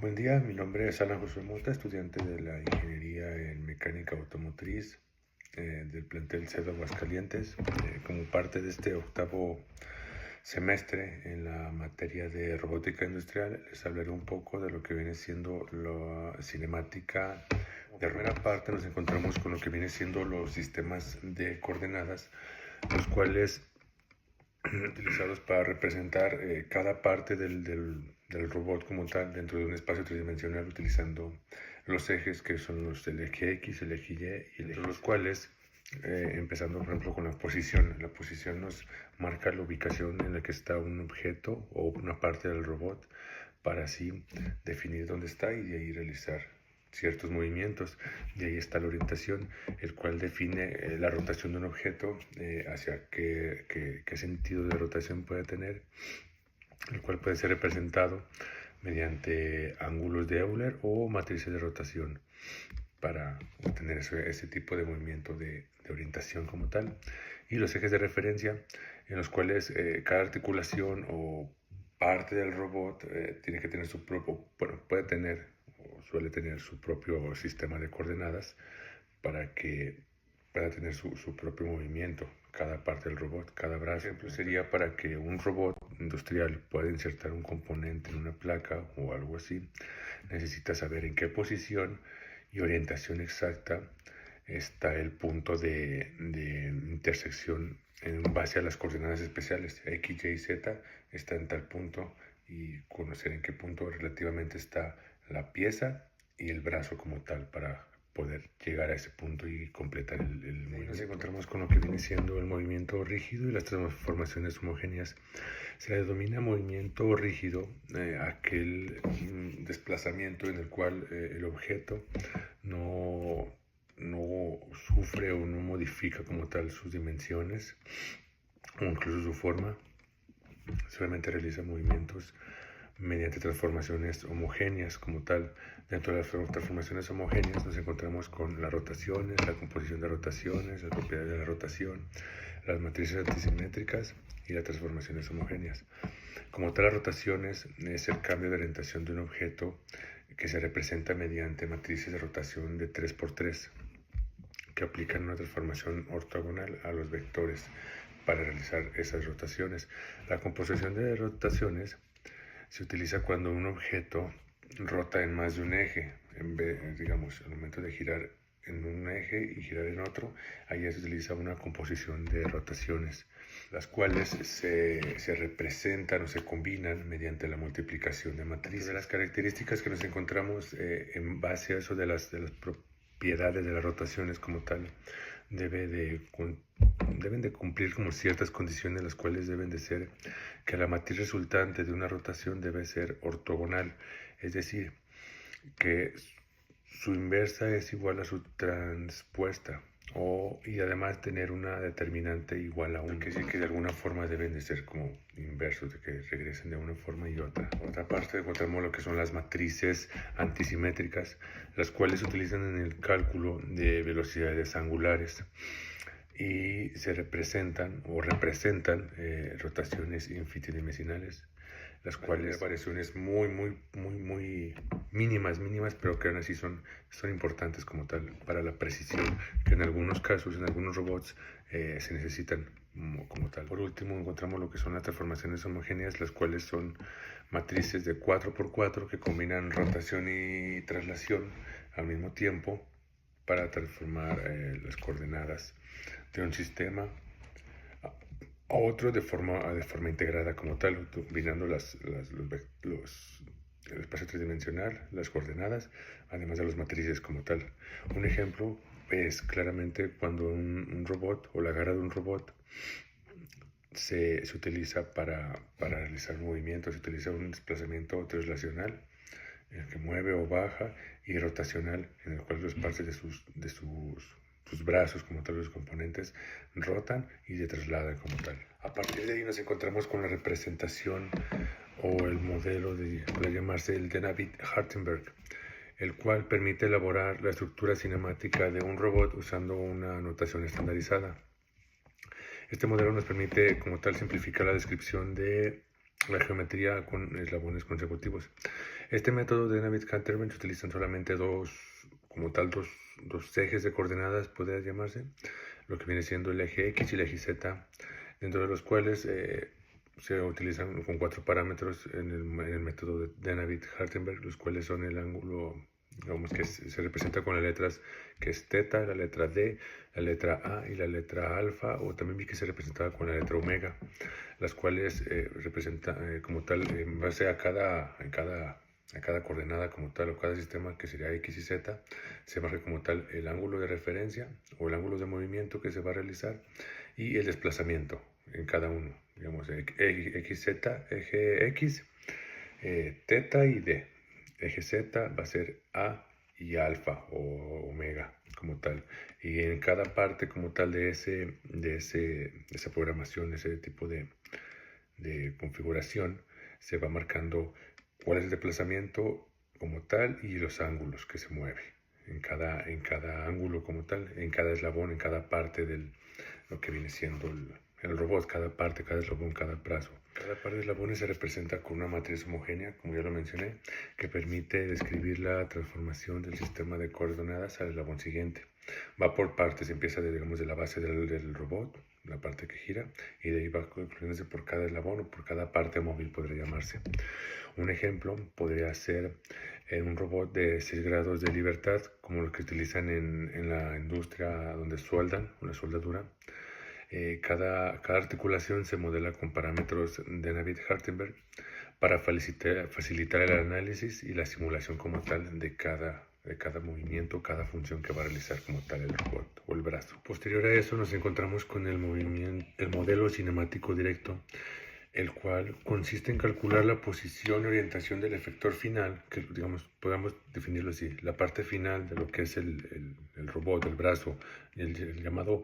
Buen día, mi nombre es Alan Josué Mota, estudiante de la Ingeniería en Mecánica Automotriz del plantel CEDO Aguascalientes. Como parte de este octavo semestre en la materia de robótica industrial, les hablaré un poco de lo que viene siendo la cinemática. De primera parte nos encontramos con lo que viene siendo los sistemas de coordenadas, los cuales utilizados para representar cada parte del robot como tal dentro de un espacio tridimensional, utilizando los ejes que son el eje X, el eje Y, y los cuales, empezando por ejemplo con la posición. La posición nos marca la ubicación en la que está un objeto o una parte del robot, para así definir dónde está y de ahí realizar ciertos movimientos. De ahí está la orientación, el cual define la rotación de un objeto, hacia qué sentido de rotación puede tener, el cual puede ser representado mediante ángulos de Euler o matrices de rotación para obtener ese tipo de movimiento de orientación como tal. Y los ejes de referencia, en los cuales cada articulación o parte del robot tiene que tener su propio, bueno, puede tener o suele tener su propio sistema de coordenadas para tener su propio movimiento, cada parte del robot, cada brazo. Por ejemplo, sería para que un robot industrial pueda insertar un componente en una placa o algo así, necesita saber en qué posición y orientación exacta está el punto de intersección en base a las coordenadas especiales. X, Y, Z está en tal punto, y conocer en qué punto relativamente está la pieza y el brazo como tal para poder llegar a ese punto y completar el movimiento. Nos encontramos con lo que viene siendo el movimiento rígido y las transformaciones homogéneas. Se le denomina movimiento rígido aquel desplazamiento en el cual el objeto no sufre o no modifica como tal sus dimensiones o incluso su forma, solamente realiza movimientos mediante transformaciones homogéneas como tal. Dentro de las transformaciones homogéneas nos encontramos con las rotaciones, la composición de rotaciones, las propiedades de la rotación, las matrices antisimétricas y las transformaciones homogéneas. Como tal, las rotaciones es el cambio de orientación de un objeto que se representa mediante matrices de rotación de 3×3 que aplican una transformación ortogonal a los vectores para realizar esas rotaciones. La composición de rotaciones se utiliza cuando un objeto rota en más de un eje. Digamos, al momento de girar en un eje y girar en otro, ahí se utiliza una composición de rotaciones, las cuales se representan o se combinan mediante la multiplicación de matrices. De las características que nos encontramos en base a eso de las propiedades de las rotaciones como tal, deben de cumplir como ciertas condiciones, las cuales deben de ser que la matriz resultante de una rotación debe ser ortogonal, es decir, que su inversa es igual a su transpuesta, y además tener una determinante igual a 1. Que decir que de alguna forma deben de ser como inversos, de que regresen de una forma y otra. Por otra parte, encontramos lo que son las matrices antisimétricas, las cuales se utilizan en el cálculo de velocidades angulares y se representan rotaciones infinitedimensionales, las cuales variaciones muy mínimas, pero que aún así son importantes como tal para la precisión, que en algunos casos, en algunos robots, se necesitan como tal. Por último, encontramos lo que son las transformaciones homogéneas, las cuales son matrices de 4×4 que combinan rotación y traslación al mismo tiempo para transformar las coordenadas de un sistema a otro de forma integrada como tal, combinando el espacio tridimensional, las coordenadas, además de las matrices como tal. Un ejemplo es claramente cuando un robot o la garra de un robot se utiliza para realizar movimientos. Se utiliza un desplazamiento translacional en el que mueve o baja, y rotacional en el cual las partes de sus brazos como tal, los componentes, rotan y se trasladan como tal. A partir de ahí nos encontramos con la representación o el modelo puede llamarse el de Navier-Hartenberg, el cual permite elaborar la estructura cinemática de un robot usando una notación estandarizada. Este modelo nos permite como tal simplificar la descripción de la geometría con eslabones consecutivos. Este método de Navitt-Hartenberg se utilizan solamente dos ejes de coordenadas, podría llamarse, lo que viene siendo el eje X y el eje Z, dentro de los cuales se utilizan con 4 parámetros en el método de Navitt-Hartenberg, los cuales son el ángulo, digamos que se representa con las letras que es teta, la letra D, la letra A y la letra alfa, o también vi que se representaba con la letra omega, las cuales representan como tal, en base a cada coordenada como tal, o cada sistema que sería X y Z, se marca como tal el ángulo de referencia o el ángulo de movimiento que se va a realizar y el desplazamiento en cada uno, digamos XZ, eje X, teta y D. Eje Z va a ser A y alfa o omega como tal, y en cada parte como tal de esa programación, ese tipo de configuración, se va marcando cuál es el desplazamiento como tal y los ángulos que se mueve en cada ángulo como tal, en cada eslabón, en cada parte de lo que viene siendo el robot, cada parte, cada eslabón, cada brazo. Cada par de eslabones se representa con una matriz homogénea, como ya lo mencioné, que permite describir la transformación del sistema de coordenadas al eslabón siguiente. Va por partes, empieza digamos, de la base del robot, la parte que gira, y de ahí va concluyéndose por cada eslabón o por cada parte móvil, podría llamarse. Un ejemplo podría ser un robot de 6 grados de libertad, como los que utilizan en la industria donde sueldan, una soldadura. Cada articulación se modela con parámetros de Navitt-Hartenberg para facilitar el análisis y la simulación como tal de cada movimiento, cada función que va a realizar como tal el robot o el brazo. Posterior a eso nos encontramos con el modelo cinemático directo, el cual consiste en calcular la posición y orientación del efector final, que digamos, podamos definirlo así, la parte final de lo que es el robot, el brazo, el llamado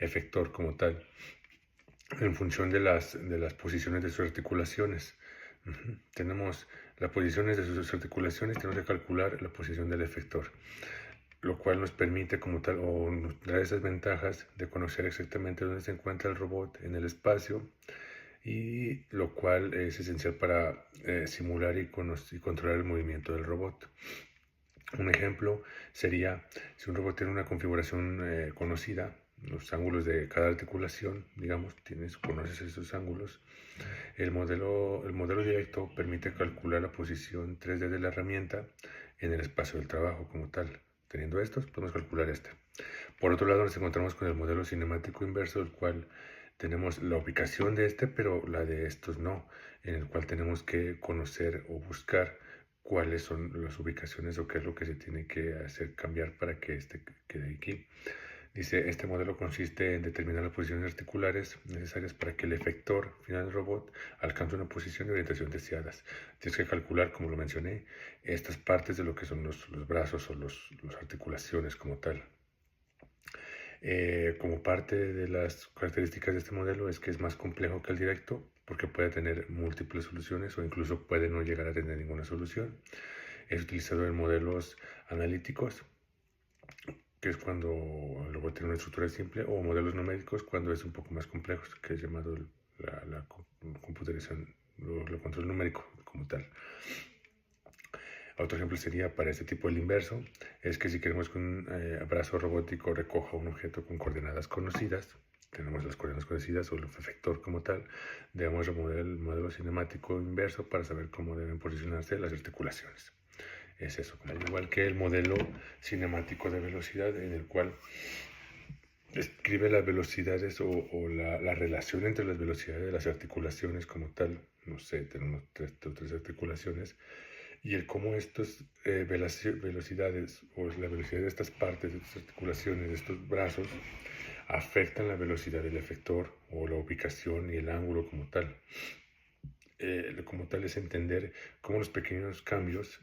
efector como tal, en función de las posiciones de sus articulaciones. Tenemos las posiciones de sus articulaciones, tenemos que calcular la posición del efector, lo cual nos permite como tal, o nos da esas ventajas de conocer exactamente dónde se encuentra el robot en el espacio, y lo cual es esencial para simular y controlar el movimiento del robot. Un ejemplo sería, si un robot tiene una configuración conocida, los ángulos de cada articulación, digamos, conoces esos ángulos, el modelo directo permite calcular la posición 3D de la herramienta en el espacio del trabajo como tal. Teniendo estos, podemos calcular este. Por otro lado, nos encontramos con el modelo cinemático inverso, el cual tenemos la ubicación de este, pero la de estos no, en el cual tenemos que conocer o buscar cuáles son las ubicaciones o qué es lo que se tiene que hacer cambiar para que este quede aquí. Dice, este modelo consiste en determinar las posiciones articulares necesarias para que el efector final del robot alcance una posición y orientación deseadas. Tienes que calcular, como lo mencioné, estas partes de lo que son los brazos o las articulaciones como tal. Como parte de las características de este modelo es que es más complejo que el directo, porque puede tener múltiples soluciones o incluso puede no llegar a tener ninguna solución. Es utilizado en modelos analíticos, que es cuando el robot tiene una estructura simple, o modelos numéricos cuando es un poco más complejo, que es llamado la computarización, el control numérico como tal. Otro ejemplo sería para este tipo el inverso, es que si queremos que un brazo robótico recoja un objeto con coordenadas conocidas, tenemos las coordenadas conocidas o el efector como tal, debemos remover el modelo cinemático inverso para saber cómo deben posicionarse las articulaciones. Es eso, al igual que el modelo cinemático de velocidad, en el cual describe las velocidades o la relación entre las velocidades de las articulaciones como tal. No sé, tenemos tres articulaciones, y el cómo estas velocidades o la velocidad de estas partes, de estas articulaciones, de estos brazos, afectan la velocidad del efector o la ubicación y el ángulo como tal. Como tal es entender cómo los pequeños cambios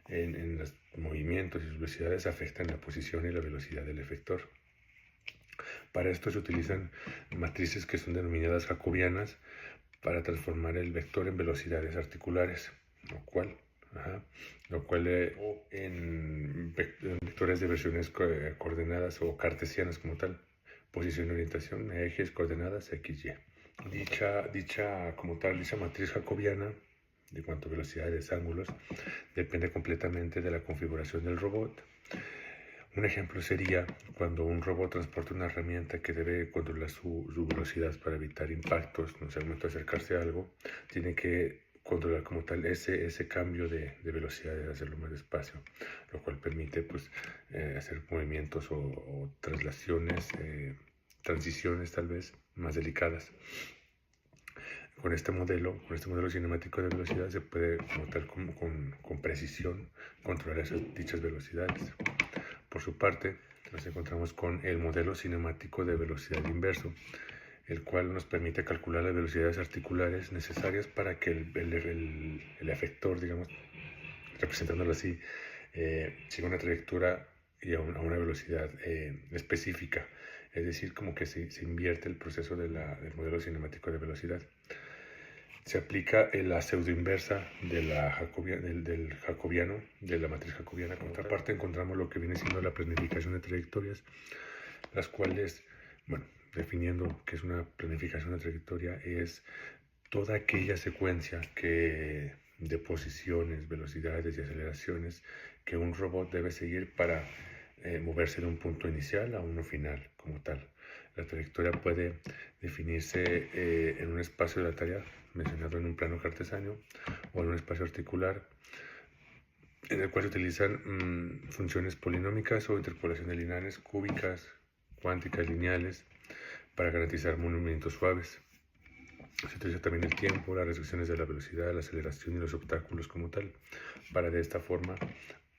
en los movimientos y sus velocidades afectan la posición y la velocidad del efector. Para esto se utilizan matrices que son denominadas jacobianas para transformar el vector en velocidades articulares, lo cual en vectores de versiones coordenadas o cartesianas como tal, posición y orientación, ejes, coordenadas, x, y. Dicha matriz jacobiana, de cuanto a velocidades, ángulos, depende completamente de la configuración del robot. Un ejemplo sería cuando un robot transporta una herramienta que debe controlar su velocidad para evitar impactos, no sé, al momento de acercarse a algo, tiene que controlar como tal ese cambio de velocidad, de hacerlo más despacio, lo cual permite pues hacer movimientos o traslaciones, transiciones tal vez más delicadas. Con este modelo cinemático de velocidad se puede como tal con precisión controlar dichas velocidades. Por su parte, nos encontramos con el modelo cinemático de velocidad inverso, el cual nos permite calcular las velocidades articulares necesarias para que el efector, digamos, representándolo así, siga una trayectoria y a una velocidad específica. Es decir, como que se invierte el proceso del modelo cinemático de velocidad. Se aplica la pseudoinversa del jacobiano, de la matriz jacobiana. Por otra parte, encontramos lo que viene siendo la planificación de trayectorias, las cuales, bueno, definiendo qué es una planificación de trayectoria, es toda aquella secuencia de posiciones, velocidades y aceleraciones que un robot debe seguir para moverse de un punto inicial a uno final como tal. La trayectoria puede definirse en un espacio de la tarea mencionado en un plano cartesano o en un espacio articular en el cual se utilizan funciones polinómicas o interpolaciones lineales, cúbicas, cuánticas, lineales para garantizar movimientos suaves. Se utiliza también el tiempo, las restricciones de la velocidad, la aceleración y los obstáculos como tal, para de esta forma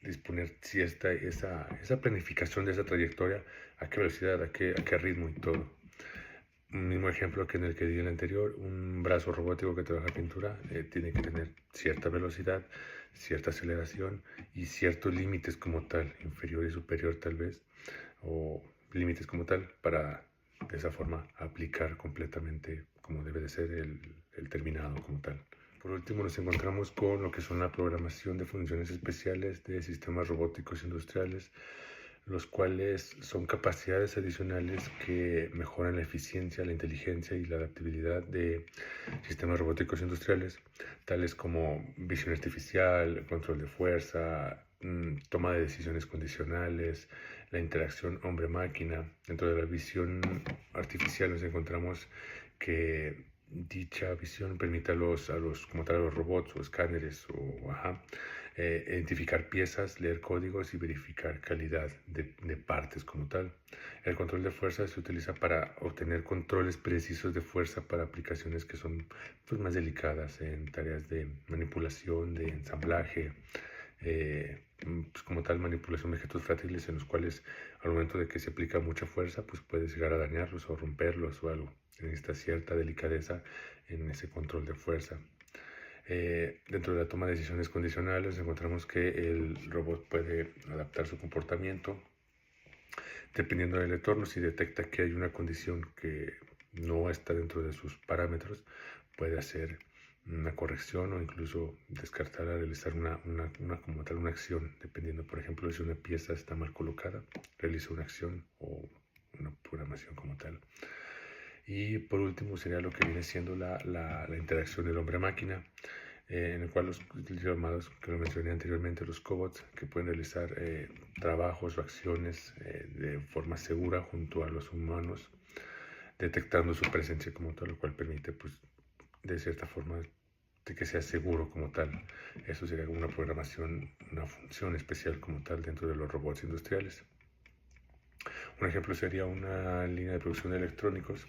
disponer si esa planificación de esa trayectoria, a qué velocidad, a qué ritmo y todo. Un mismo ejemplo que en el que di el anterior, un brazo robótico que trabaja pintura tiene que tener cierta velocidad, cierta aceleración y ciertos límites como tal, inferior y superior tal vez, o límites como tal, para de esa forma aplicar completamente como debe de ser el terminado como tal. Por último, nos encontramos con lo que son la programación de funciones especiales de sistemas robóticos industriales, los cuales son capacidades adicionales que mejoran la eficiencia, la inteligencia y la adaptabilidad de sistemas robóticos industriales, tales como visión artificial, control de fuerza, toma de decisiones condicionales, la interacción hombre-máquina. Dentro de la visión artificial nos encontramos que dicha visión permite a los robots o escáneres identificar piezas, leer códigos y verificar calidad de partes como tal. El control de fuerza se utiliza para obtener controles precisos de fuerza para aplicaciones que son pues, más delicadas en tareas de manipulación, de ensamblaje, pues como tal manipulación de objetos frágiles en los cuales al momento de que se aplica mucha fuerza pues puedes llegar a dañarlos o romperlos o algo. Necesita cierta delicadeza en ese control de fuerza. Dentro de la toma de decisiones condicionales encontramos que el robot puede adaptar su comportamiento dependiendo del entorno. Si detecta que hay una condición que no está dentro de sus parámetros, puede hacer una corrección o incluso descartar a realizar una acción, dependiendo, por ejemplo, si una pieza está mal colocada, realiza una acción o una programación como tal. Y por último sería lo que viene siendo la interacción del hombre-máquina, en el cual los llamados, que lo mencioné anteriormente, los cobots, que pueden realizar trabajos o acciones de forma segura junto a los humanos, detectando su presencia como tal, lo cual permite, pues, de cierta forma, de que sea seguro como tal. Eso sería como una programación, una función especial como tal dentro de los robots industriales. Un ejemplo sería una línea de producción de electrónicos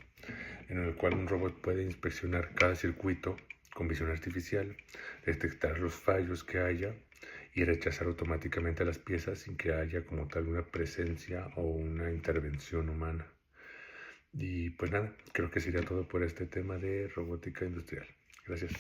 en el cual un robot puede inspeccionar cada circuito con visión artificial, detectar los fallos que haya y rechazar automáticamente las piezas sin que haya como tal una presencia o una intervención humana. Y pues nada, creo que sería todo por este tema de robótica industrial. Gracias.